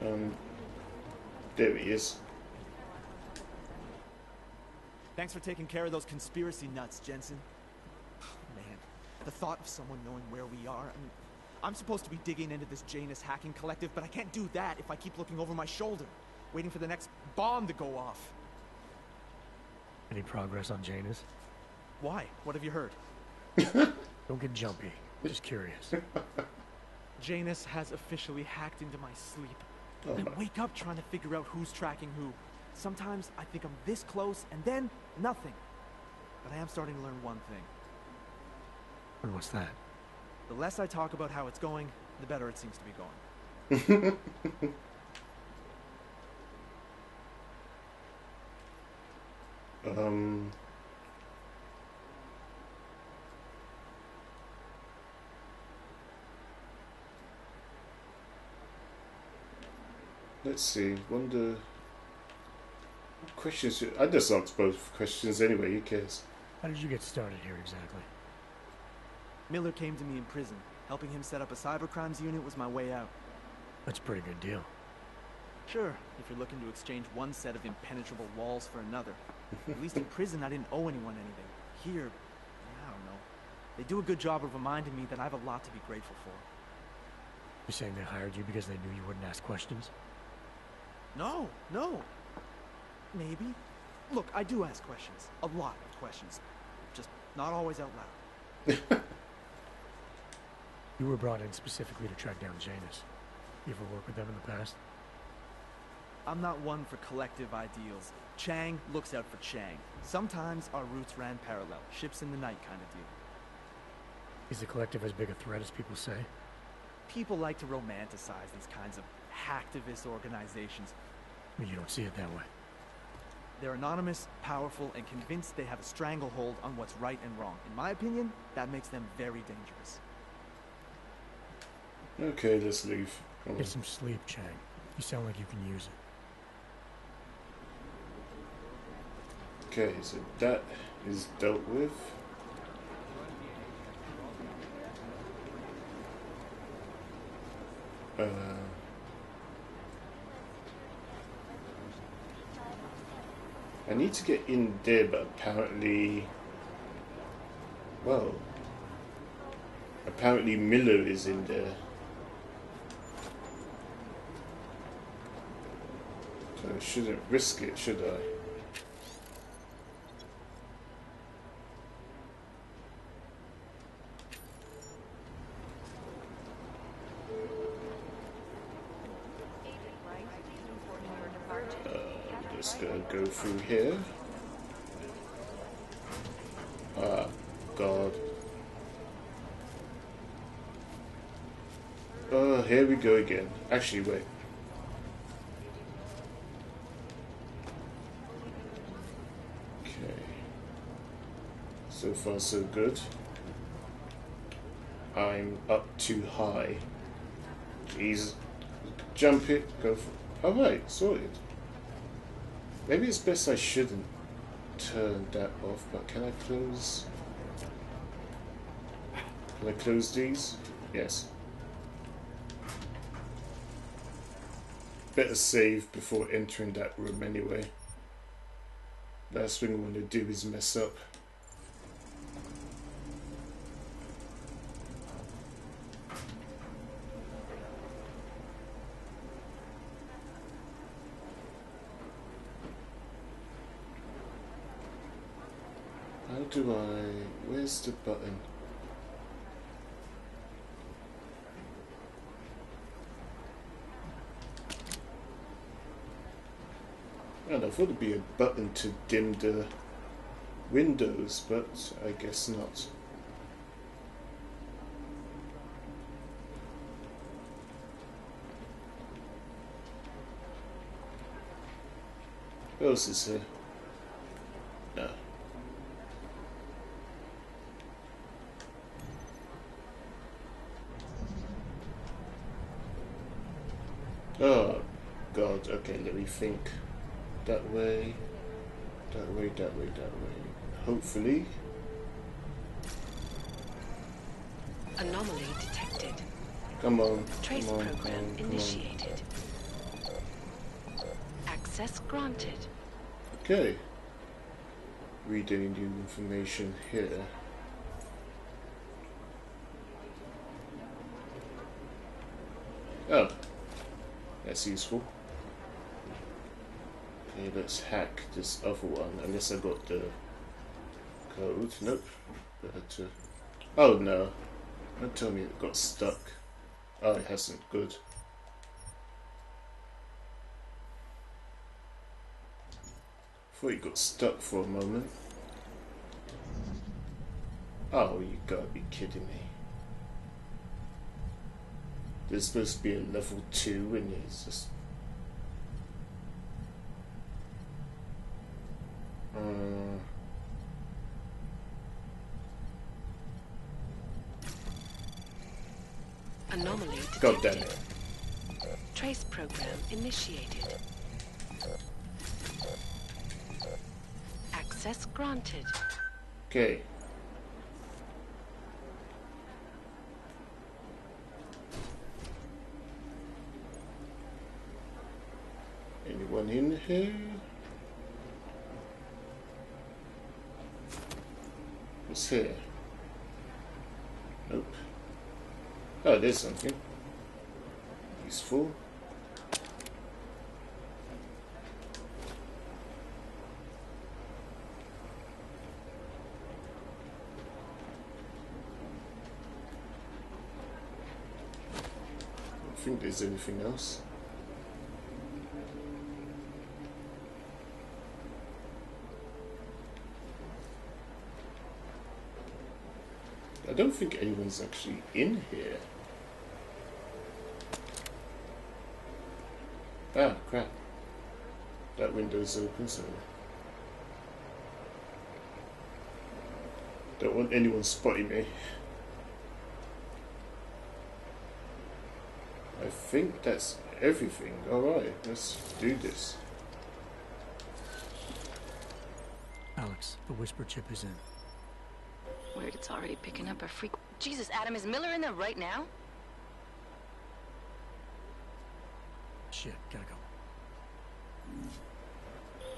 Um, there he is. Thanks for taking care of those conspiracy nuts, Jensen. Man, the thought of someone knowing where we are, I mean, I'm supposed to be digging into this Janus hacking collective, but I can't do that if I keep looking over my shoulder, waiting for the next bomb to go off. Any progress on Janus? Why? What have you heard? Don't get jumpy. Just curious. Janus has officially hacked into my sleep. Oh I my. wake up trying to figure out who's tracking who. Sometimes I think I'm this close, and then nothing. But I am starting to learn one thing. And what's that? The less I talk about how it's going, the better it seems to be going. Let's see. Wonder. What questions? I just asked both questions anyway. Who cares? How did you get started here exactly? Miller came to me in prison. Helping him set up a cybercrimes unit was my way out. That's a pretty good deal. Sure, if you're looking to exchange one set of impenetrable walls for another. At least in prison, I didn't owe anyone anything. Here, I don't know. They do a good job of reminding me that I have a lot to be grateful for. You're saying they hired you because they knew you wouldn't ask questions? No, no. Maybe. Look, I do ask questions. A lot of questions. Just not always out loud. You were brought in specifically to track down Janus. You ever worked with them in the past? I'm not one for collective ideals. Chang looks out for Chang. Sometimes our routes ran parallel. Ships in the night kind of deal. Is the collective as big a threat as people say? People like to romanticize these kinds of hacktivist organizations. I mean, you don't see it that way. They're anonymous, powerful, and convinced they have a stranglehold on what's right and wrong. In my opinion, that makes them very dangerous. Okay, let's leave. Come on. Get some sleep, Chang. You sound like you can use it. Okay, so that is dealt with. I need to get in there, but apparently, well, apparently Miller is in there. So I shouldn't risk it, should I? Just gonna go through here. Ah, God. Oh, here we go again. Actually, wait. Okay. So far, so good. I'm up too high. Jeez. Jump it, go for. Alright, sorted. Maybe it's best I shouldn't turn that off, but can I close? Can I close these? Yes. Better save before entering that room anyway. Last thing I want to do is mess up. How do I... Where's the button? And I thought it'd be a button to dim the windows, but I guess not. What else is here? No. Oh, God. Okay, let me think. That way, that way, that way, that way. Hopefully. Anomaly detected. Come on. Trace come on, program come on, come initiated. Access granted. Okay. Read any new information here. Oh, that's useful. Okay, let's hack this other one, unless I got the code. Nope. Better to... Oh no. Don't tell me it got stuck. Oh, it hasn't. Good. Thought it got stuck for a moment. Oh, you gotta be kidding me. There's supposed to be a level 2 and it's just... Anomaly detected. God damn it. Trace program initiated. Access granted. Okay. Anyone in here? What's here? Nope. Oh, there's something useful. I don't think there's anything else. I don't think anyone's actually in here. Ah, crap. That window's open, so... Don't want anyone spotting me. I think that's everything. Alright, let's do this. Alex, the whisper chip is in. Weird, it's already picking up a freak. Jesus, Adam, is Miller in there right now? Shit, gotta go.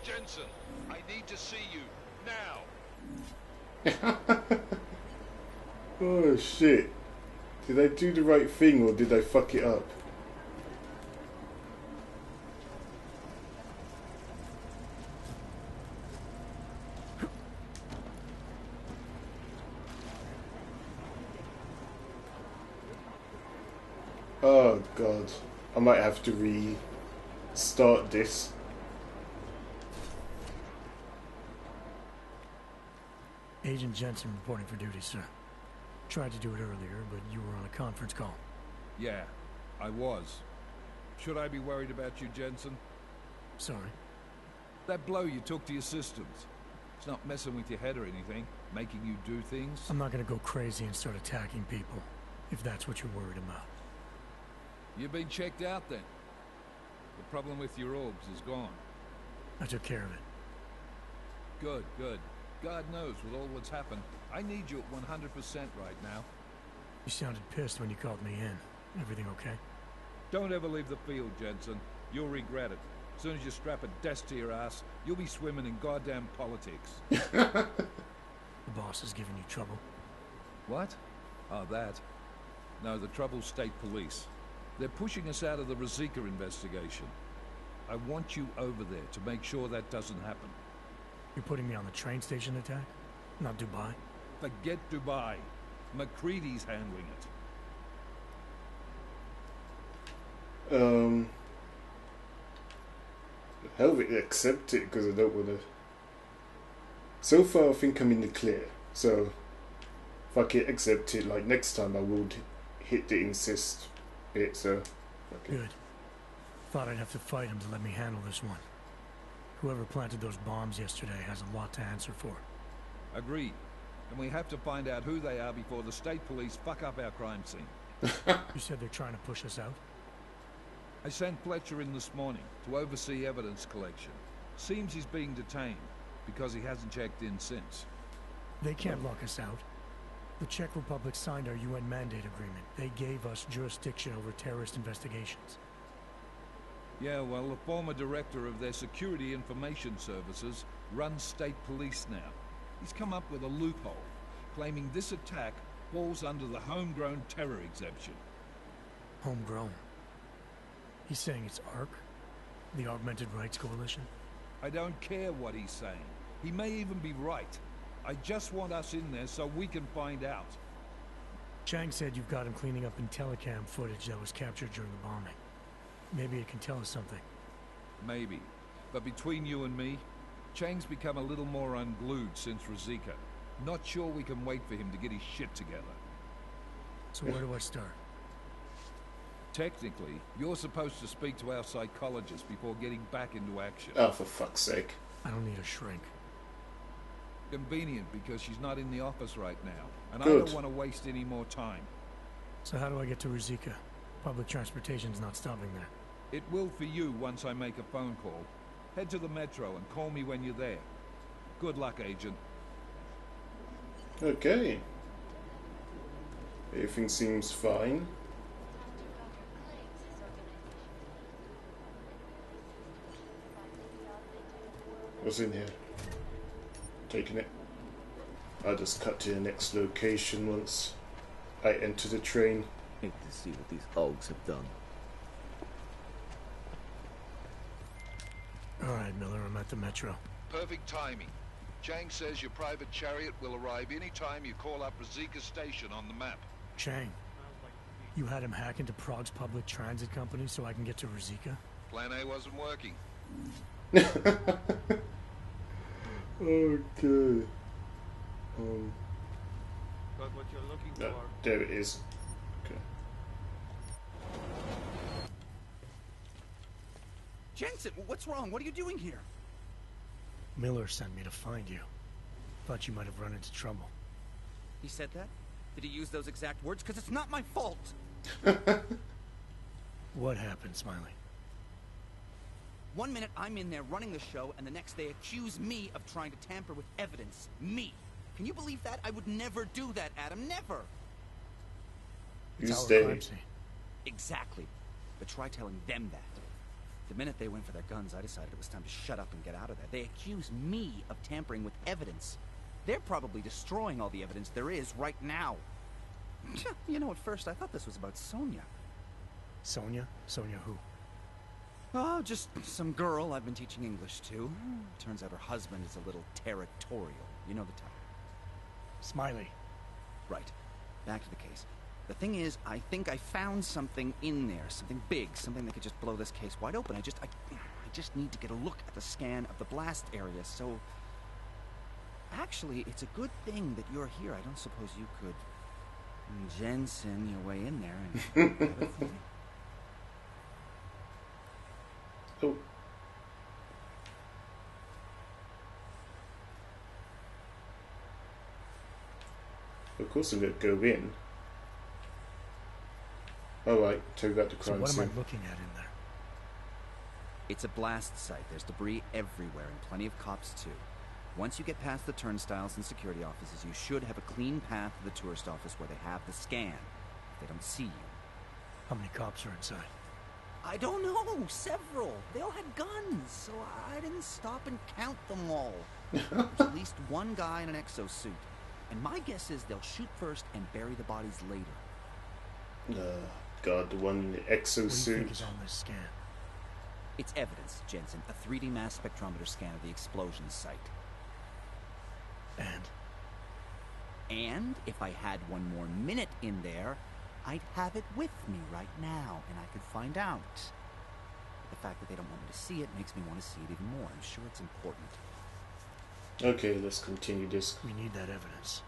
Jensen, I need to see you now. Oh shit. Did I do the right thing or did I fuck it up? Oh god. I might have to restart this. Agent Jensen reporting for duty, sir. Tried to do it earlier, but you were on a conference call. Yeah, I was. Should I be worried about you, Jensen? Sorry. That blow you took to your systems. It's not messing with your head or anything, making you do things. I'm not gonna go crazy and start attacking people, if that's what you're worried about. You've been checked out then. The problem with your orbs is gone. I took care of it. Good, good. God knows with all that's happened, I need you at 100% right now. You sounded pissed when you called me in. Everything okay? Don't ever leave the field, Jensen. You'll regret it. As soon as you strap a desk to your ass, you'll be swimming in goddamn politics. The boss is giving you trouble. What? Oh, that. No, the Trouble's state police. They're pushing us out of the Rosika investigation. I want you over there to make sure that doesn't happen. You're putting me on the train station attack? Not Dubai? Forget Dubai. McCready's handling it. Hell of it, accept it because I don't want to. So far, I think I'm in the clear. So, fuck it, accept it. Like next time, I will hit the insist bit. So, fuck it. Good. Thought I'd have to fight him to let me handle this one. Whoever planted those bombs yesterday has a lot to answer for. Agreed. And we have to find out who they are before the state police fuck up our crime scene. You said they're trying to push us out? I sent Fletcher in this morning to oversee evidence collection. Seems he's being detained because he hasn't checked in since. They can't lock us out. The Czech Republic signed our UN mandate agreement. They gave us jurisdiction over terrorist investigations. Yeah, well, the former director of their security information services runs state police now. He's come up with a loophole, claiming this attack falls under the homegrown terror exemption. Homegrown. He's saying it's ARC? The Augmented Rights Coalition? I don't care what he's saying. He may even be right. I just want us in there so we can find out. Chang said you've got him cleaning up Intellicam footage that was captured during the bombing. Maybe it can tell us something. Maybe. But between you and me, Chang's become a little more unglued since Rosika. Not sure we can wait for him to get his shit together. So where do I start? Technically, you're supposed to speak to our psychologist before getting back into action. Oh, for fuck's sake. I don't need a shrink. Convenient because she's not in the office right now, and Good. I don't want to waste any more time. So how do I get to Rosika? Public transportation's not stopping there. It will for you once I make a phone call. Head to the metro and call me when you're there. Good luck, Agent. Okay. Everything seems fine. What's in here? Taking it. I'll just cut to the next location once I enter the train. Hate to see what these Augs have done. Alright, Miller, I'm at the metro. Perfect timing. Chang says your private chariot will arrive any time you call up Rosika Station on the map. Chang, you had him hack into Prague's public transit company so I can get to Rosika? Plan A wasn't working. Okay. Got what you're looking No, for. there it is. Okay. Jensen, what's wrong? What are you doing here? Miller sent me to find you. Thought you might have run into trouble. He said that? Did he use those exact words? Because it's not my fault. What happened, Smiley? 1 minute I'm in there running the show, and the next they accuse me of trying to tamper with evidence. Me. Can you believe that? I would never do that, Adam. Never. It's Who's our they? crime scene. Exactly. But try telling them that. The minute they went for their guns, I decided it was time to shut up and get out of there. They accuse me of tampering with evidence. They're probably destroying all the evidence there is right now. You know, at first I thought this was about Sonia. Sonia? Sonia who? Oh, just some girl I've been teaching English to. Turns out her husband is a little territorial. You know the type. Smiley. Right. Back to the case. The thing is, I think I found something in there. Something big. Something that could just blow this case wide open. I just need to get a look at the scan of the blast area, so... Actually, it's a good thing that you're here. I don't suppose you could... Jensen your way in there and... grab it for me? Oh. Of course I'm going to go in. Alright, take out the So crime what am scene. I looking at in there? It's a blast site. There's debris everywhere and plenty of cops too. Once you get past the turnstiles and security offices, you should have a clean path to the tourist office where they have the scan. If they don't see you. How many cops are inside? I don't know. Several. They all had guns, so I didn't stop and count them all. There's at least one guy in an exosuit. And my guess is they'll shoot first and bury the bodies later. God, the one in the What do you think exosuit. is on this scan? It's evidence, Jensen. A 3D mass spectrometer scan of the explosion site. And if I had one more minute in there, I'd have it with me right now, and I could find out. But the fact that they don't want me to see it makes me want to see it even more. I'm sure it's important. Okay, let's continue this. We need that evidence.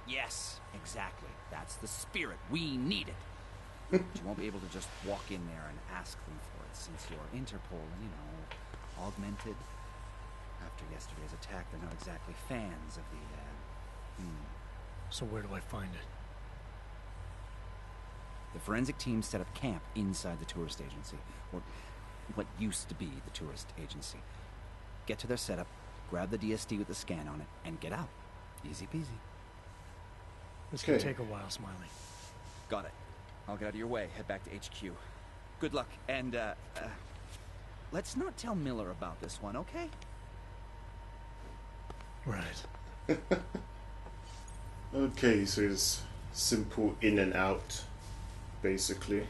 Yes, exactly. That's the spirit. We need it. But you won't be able to just walk in there and ask them for it, since you're Interpol and, you know, augmented. After yesterday's attack, they're not exactly fans of the, So where do I find it? The forensic team set up camp inside the tourist agency, or what used to be the tourist agency. Get to their setup, grab the DSD with the scan on it, and get out. Easy peasy. This Okay. can take a while, Smiley. Got it. I'll get out of your way, head back to HQ. Good luck, and, let's not tell Miller about this one, okay? Right. Okay, so it's simple in and out, basically.